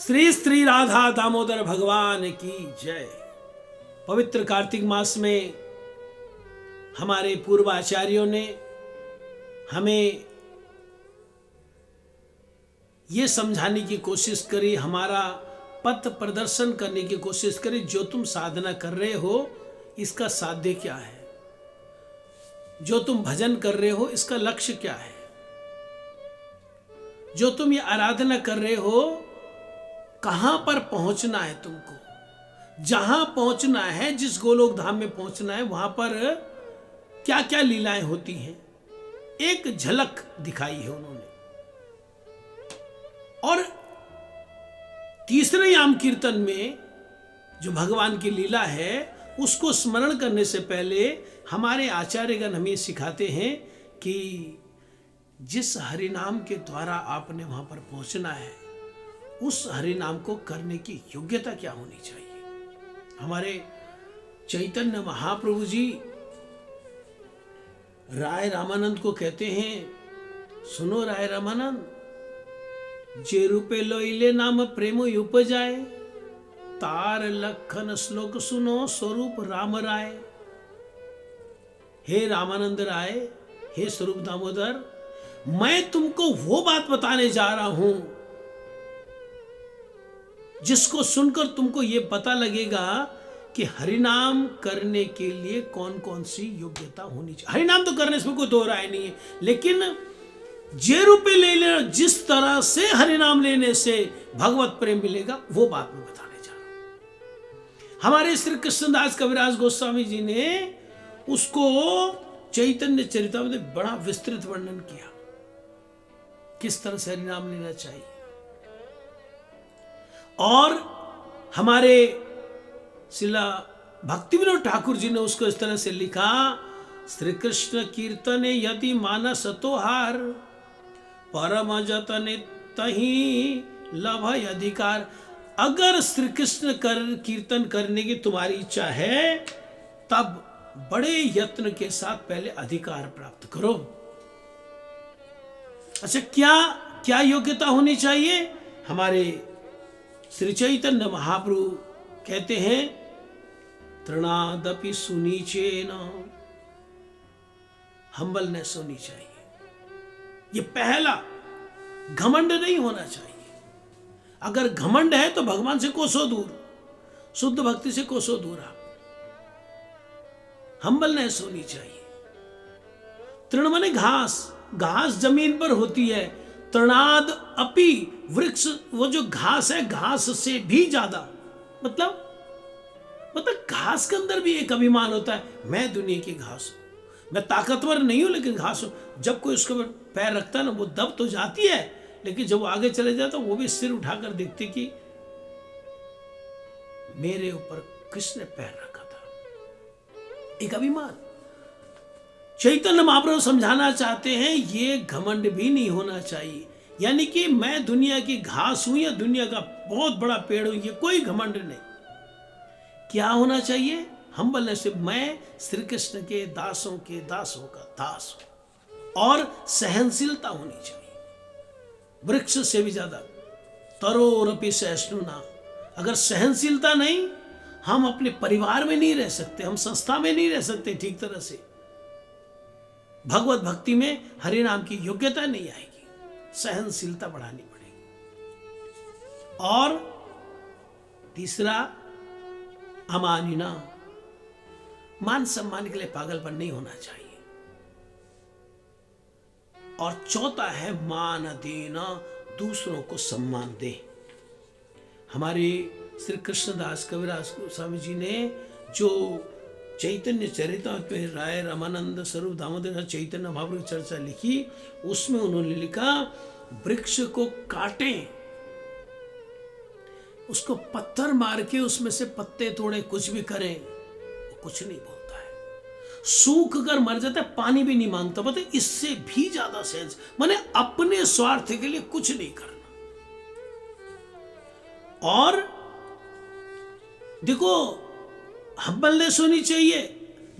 श्री श्री राधा दामोदर भगवान की जय। पवित्र कार्तिक मास में हमारे पूर्वाचार्यों ने हमें ये समझाने की कोशिश करी, हमारा पथ प्रदर्शन करने की कोशिश करी, जो तुम साधना कर रहे हो इसका साध्य क्या है, जो तुम भजन कर रहे हो इसका लक्ष्य क्या है, जो तुम ये आराधना कर रहे हो कहां पर पहुंचना है, तुमको जहां पहुंचना है, जिस गोलोक धाम में पहुंचना है वहां पर क्या क्या लीलाएं होती हैं, एक झलक दिखाई है उन्होंने। और तीसरे याम कीर्तन में जो भगवान की लीला है उसको स्मरण करने से पहले हमारे आचार्यगण हमें सिखाते हैं कि जिस हरिनाम के द्वारा आपने वहां पर पहुंचना है उस हरिनाम को करने की योग्यता क्या होनी चाहिए। हमारे चैतन्य महाप्रभु जी राय रामानंद को कहते हैं, सुनो राय रामानंद, जे रूपे लोइले नाम प्रेम उपजाए, तार लखन श्लोक सुनो स्वरूप राम राय। हे रामानंद राय, हे स्वरूप दामोदर, मैं तुमको वो बात बताने जा रहा हूं जिसको सुनकर तुमको ये पता लगेगा कि हरिनाम करने के लिए कौन कौन सी योग्यता होनी चाहिए। हरिनाम तो करने से कोई दो राय नहीं है, लेकिन जे रूपे ले लेना, जिस तरह से हरिनाम लेने से भगवत प्रेम मिलेगा वो बात मैं बताने जा रहा हूं। हमारे श्री कृष्णदास कविराज गोस्वामी जी ने उसको चैतन्य चरितामृत में बड़ा विस्तृत वर्णन किया, किस तरह से हरिनाम लेना चाहिए। और हमारे शिला भक्ति विनोद ठाकुर जी ने उसको इस तरह से लिखा, श्री कृष्ण कीर्तन यदि मानस तोहार, परम जतन तही लभ अधिकार। अगर श्री कृष्ण कीर्तन करने की तुम्हारी इच्छा है तब बड़े यत्न के साथ पहले अधिकार प्राप्त करो। अच्छा, क्या क्या योग्यता होनी चाहिए? हमारे श्री चैतन्य महाप्रभु कहते हैं, तृणादपि सुनीचेन, हम्बलनेस होनी चाहिए। ये पहला, घमंड नहीं होना चाहिए। अगर घमंड है तो भगवान से कोसों दूर, शुद्ध भक्ति से कोसों दूर। आप हम्बलनेस होनी चाहिए। तृण माने घास, घास जमीन पर होती है। तृणाद अपि, वृक्ष, वो जो घास है घास से भी ज्यादा, मतलब घास के अंदर भी एक अभिमान होता है, मैं दुनिया की घास हूं, मैं ताकतवर नहीं हूं लेकिन घास हूं। जब कोई उसके ऊपर पैर रखता है ना वो दब तो जाती है, लेकिन जब वो आगे चले जाता वो भी सिर उठाकर देखते कि मेरे ऊपर किसने पैर रखा था, एक अभिमान। चैतन्य महाप्रभु समझाना चाहते हैं ये घमंड भी नहीं होना चाहिए, यानी कि मैं दुनिया की घास हूं या दुनिया का बहुत बड़ा पेड़ हूं, ये कोई घमंड नहीं। क्या होना चाहिए? हम्बलनेस से, मैं श्री कृष्ण के दासों का दास हूं। और सहनशीलता होनी चाहिए, वृक्ष से भी ज्यादा। तरोरपि सहिष्णुना, अगर सहनशीलता नहीं, हम अपने परिवार में नहीं रह सकते, हम संस्था में नहीं रह सकते ठीक तरह से। भगवत भक्ति में हरिनाम की योग्यता नहीं आएगी, सहनशीलता बढ़ानी पड़ेगी। और तीसरा, अमानिना, मान सम्मान के लिए पागलपन नहीं होना चाहिए। और चौथा है मान देना, दूसरों को सम्मान दे। हमारे श्री कृष्णदास कविराज गोस्वामी जी ने जो चैतन्य चरितामृत में राय रामानंद स्वरूप दामोदर चैतन्य महाप्रभु की चर्चा लिखी, उसमें उन्होंने लिखा, वृक्ष को काटें, उसको पत्थर मार के उसमें से पत्ते तोड़े, कुछ भी करें, वो कुछ नहीं बोलता है। सूख कर मर जाता है, पानी भी नहीं मांगता। पता है, इससे भी ज्यादा सेंस, माने अपने स्वार्थ के लिए कुछ नहीं करना। और देखो, हम्बलनेस होनी चाहिए।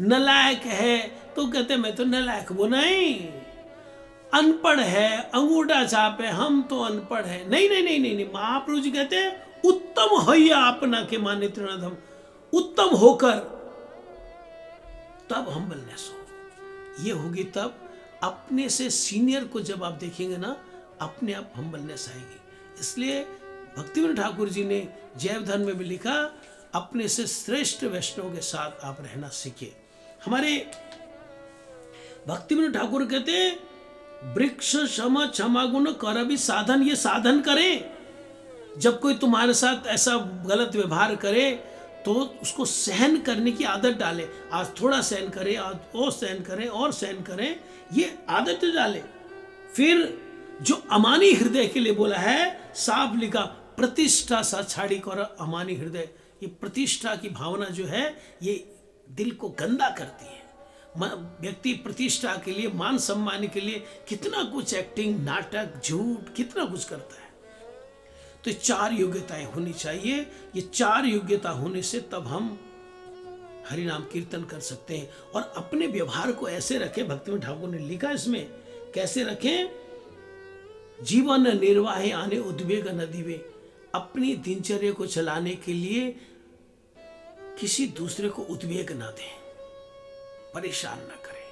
नलायक है तो कहते मैं तो नलायक, वो नहीं, अनपढ़ है, अंगूठा छाप है, हम तो अनपढ़ है। नहीं नहीं नहीं नहीं नहीं, महाप्रभु जी कहते हैं उत्तम होइया अपना के माने तृणधम, उत्तम होकर तब हम्बलनेस हो। ये होगी तब अपने से सीनियर को जब आप देखेंगे ना, अपने आप हम्बलनेस आएगी। इसलिए भक्तिविनोद ठाकुर जी ने जैव धर्म में भी लिखा, अपने से श्रेष्ठ वैष्णव के साथ आप रहना सीखिए। हमारे भक्तिविनोद ठाकुर कहते हैं वृक्ष क्षमा क्षमा गुण कर भी साधन। ये साधन करें, जब कोई तुम्हारे साथ ऐसा गलत व्यवहार करे तो उसको सहन करने की आदत डाले। आज थोड़ा सहन करें, आज और सहन करें और सहन करें, ये आदत डाले। फिर जो अमानी हृदय के लिए बोला है, साफ लिखा प्रतिष्ठा सा छाड़ी कर अमानी हृदय। ये प्रतिष्ठा की भावना जो है ये दिल को गंदा करती है। व्यक्ति प्रतिष्ठा के लिए, मान सम्मान के लिए कितना कुछ एक्टिंग, नाटक, झूठ, कितना कुछ करता है। तो 4 योग्यताएं होनी चाहिए। ये 4 योग्यता होने से तब हम हरि नाम कीर्तन कर सकते हैं। और अपने व्यवहार को ऐसे रखें, भक्तिविनोद ठाकुर ने लिखा इसमें कैसे रखें, जीवन निर्वाह आने उद्वेग न दिवे। अपनी दिनचर्या को चलाने के लिए किसी दूसरे को उद्वेग न दें, परेशान न करें।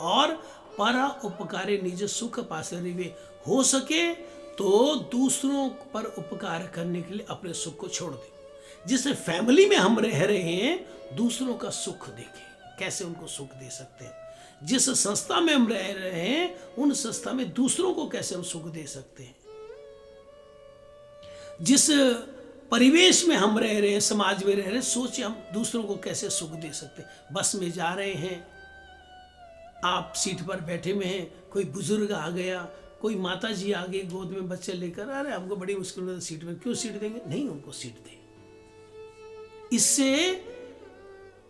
और परा उपकारे निज सुख पासे रिवे, हो सके तो दूसरों पर उपकार करने के लिए अपने सुख को छोड़ दें। जिस फैमिली में हम रह रहे हैं, दूसरों का सुख देखें, कैसे उनको सुख दे सकते हैं। जिस संस्था में हम रह रहे हैं, उन संस्था में दूसरों को कैसे हम सुख दे सकते हैं। जिस परिवेश में हम रह रहे हैं, समाज में रह रहे हैं, सोचिए हम दूसरों को कैसे सुख दे सकते हैं। बस में जा रहे हैं, आप सीट पर बैठे हुए हैं, कोई बुजुर्ग आ गया, कोई माता जी आ गई गोद में बच्चे लेकर, अरे हमको बड़ी मुश्किल में सीट में, क्यों सीट देंगे? नहीं, उनको सीट दें। इससे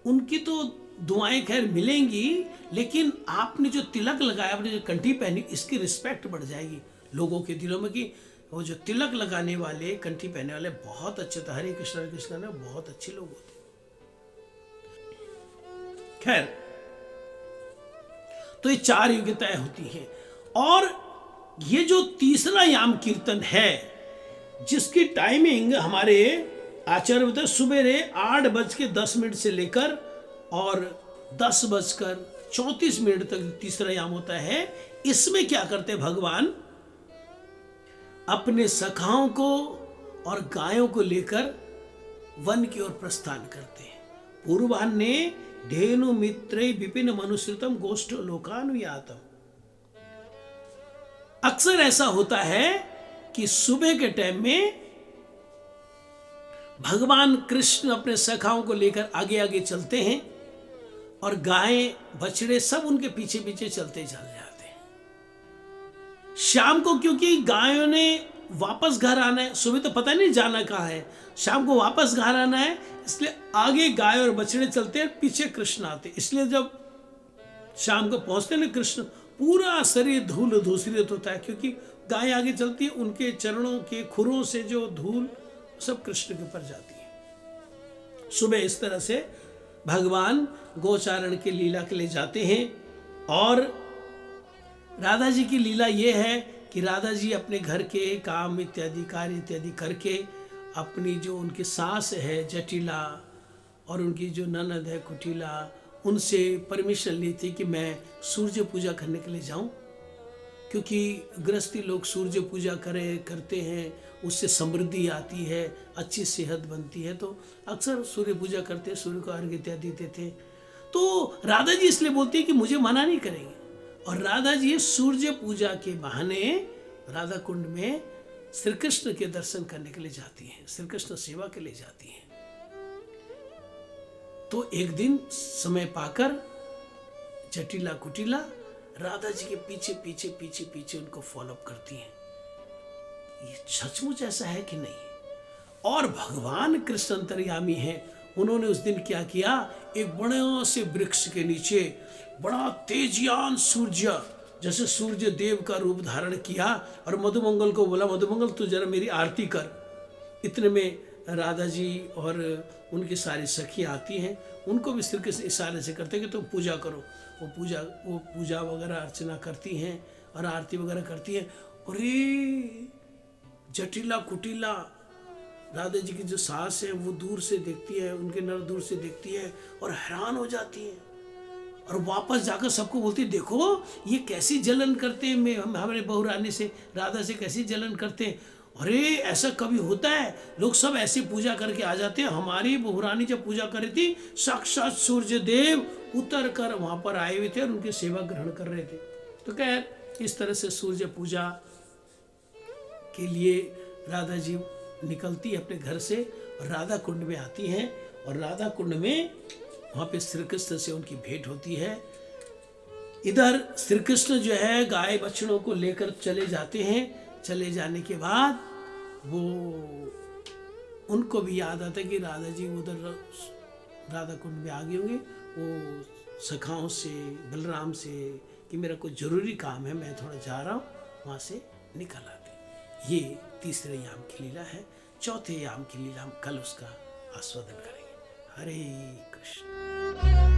उनकी तो दुआएं खैर मिलेंगी, लेकिन आपने जो तिलक लगाया, आपने जो कंठी पहनी, इसकी रिस्पेक्ट बढ़ जाएगी लोगों के दिलों में कि वो जो तिलक लगाने वाले, कंठी पहनने वाले बहुत अच्छे थे, हरे कृष्ण ने बहुत अच्छे लोग होते। खैर, तो ये 4 योग्यताएं होती हैं। और ये जो तीसरा याम कीर्तन है, जिसकी टाइमिंग हमारे आचार्य बताए सुबेरे 8:10 से लेकर और 10:34 तक तीसरा याम होता है। इसमें क्या करते भगवान, अपने सखाओं को और गायों को लेकर वन की ओर प्रस्थान करते हैं। पूर्वाह्न ने धेनु मित्रे विपिन मनुश्रितम गोष्ठ लोकानुयातम। अक्सर ऐसा होता है कि सुबह के टाइम में भगवान कृष्ण अपने सखाओं को लेकर आगे आगे चलते हैं और गायें, बछड़े सब उनके पीछे पीछे चलते चल जाते हैं। शाम को क्योंकि गायों ने वापस घर आना है, सुबह तो पता नहीं जाना कहाँ है, शाम को वापस घर आना है, इसलिए आगे गाय और बछड़े चलते हैं, पीछे कृष्ण आते। इसलिए जब शाम को पहुंचते हैं कृष्ण, पूरा शरीर धूल धूसरित होता है, क्योंकि गाय आगे चलती है, उनके चरणों के खुरों से जो धूल सब कृष्ण के ऊपर जाती है। सुबह इस तरह से भगवान गोचारण के लीला के लिए जाते हैं। और राधा जी की लीला ये है कि राधा जी अपने घर के काम इत्यादि, कार्य इत्यादि करके अपनी जो उनकी सास है जटिला और उनकी जो ननद है कुटिला, उनसे परमिशन ली थी कि मैं सूर्य पूजा करने के लिए जाऊं, क्योंकि गृहस्थी लोग सूर्य पूजा करते हैं, उससे समृद्धि आती है, अच्छी सेहत बनती है, तो अक्सर सूर्य पूजा करते, सूर्य को अर्घ्य इत्यादि देते। तो राधा जी इसलिए बोलती है कि मुझे मना नहीं करेंगे। और राधा जी सूर्य पूजा के बहाने राधा कुंड में श्री कृष्ण के दर्शन करने के लिए जाती हैं, श्री कृष्ण सेवा के लिए जाती हैं। तो एक दिन समय पाकर जटिला कुटिला राधा जी के पीछे पीछे पीछे पीछे उनको फॉलो करती हैं। ये सचमुच ऐसा है कि नहीं? और भगवान कृष्ण अंतर्यामी हैं। उन्होंने उस दिन क्या किया, एक बड़े से वृक्ष के नीचे बड़ा तेजयान सूर्य, जैसे सूर्य देव का रूप धारण किया और मधुमंगल को बोला, मधुमंगल तू जरा मेरी आरती कर। इतने में राधा जी और उनकी सारी सखी आती हैं, उनको भी श्री कृष्ण इशारे से करते हैं कि तुम पूजा करो। वो पूजा वगैरह अर्चना करती हैं और आरती वगैरह करती हैं। और ये जटिला कुटिला राधा जी की जो सास है वो दूर से देखती है, उनके नर दूर से देखती है और हैरान हो जाती है और वापस जाकर सबको बोलती है, देखो ये कैसी जलन करते हैं, मैं हमारे बहू रानी से, राधा से कैसी जलन करते हैं। अरे ऐसा कभी होता है? लोग सब ऐसे पूजा करके आ जाते हैं। हमारी बहू रानी जब पूजा कर रही थी, साक्षात सूर्य देव उतर कर वहाँ पर आए हुए थे और उनकी सेवा ग्रहण कर रहे थे। तो खैर इस तरह से सूर्य पूजा के लिए राधा जी निकलती है अपने घर से और राधा कुंड में आती हैं। और राधा कुंड में वहाँ पे श्री कृष्ण से उनकी भेंट होती है। इधर श्री कृष्ण जो है गाय बछड़ों को लेकर चले जाते हैं। चले जाने के बाद वो उनको भी याद आता है कि राधा जी उधर राधा कुंड में आ गए होंगे, वो सखाओं से, बलराम से कि मेरा कुछ जरूरी काम है, मैं थोड़ा जा रहा हूँ, वहाँ से निकल आते। ये तीसरे याम की लीला है। चौथे याम की लीला हम कल उसका आस्वादन करेंगे। हरे कृष्ण।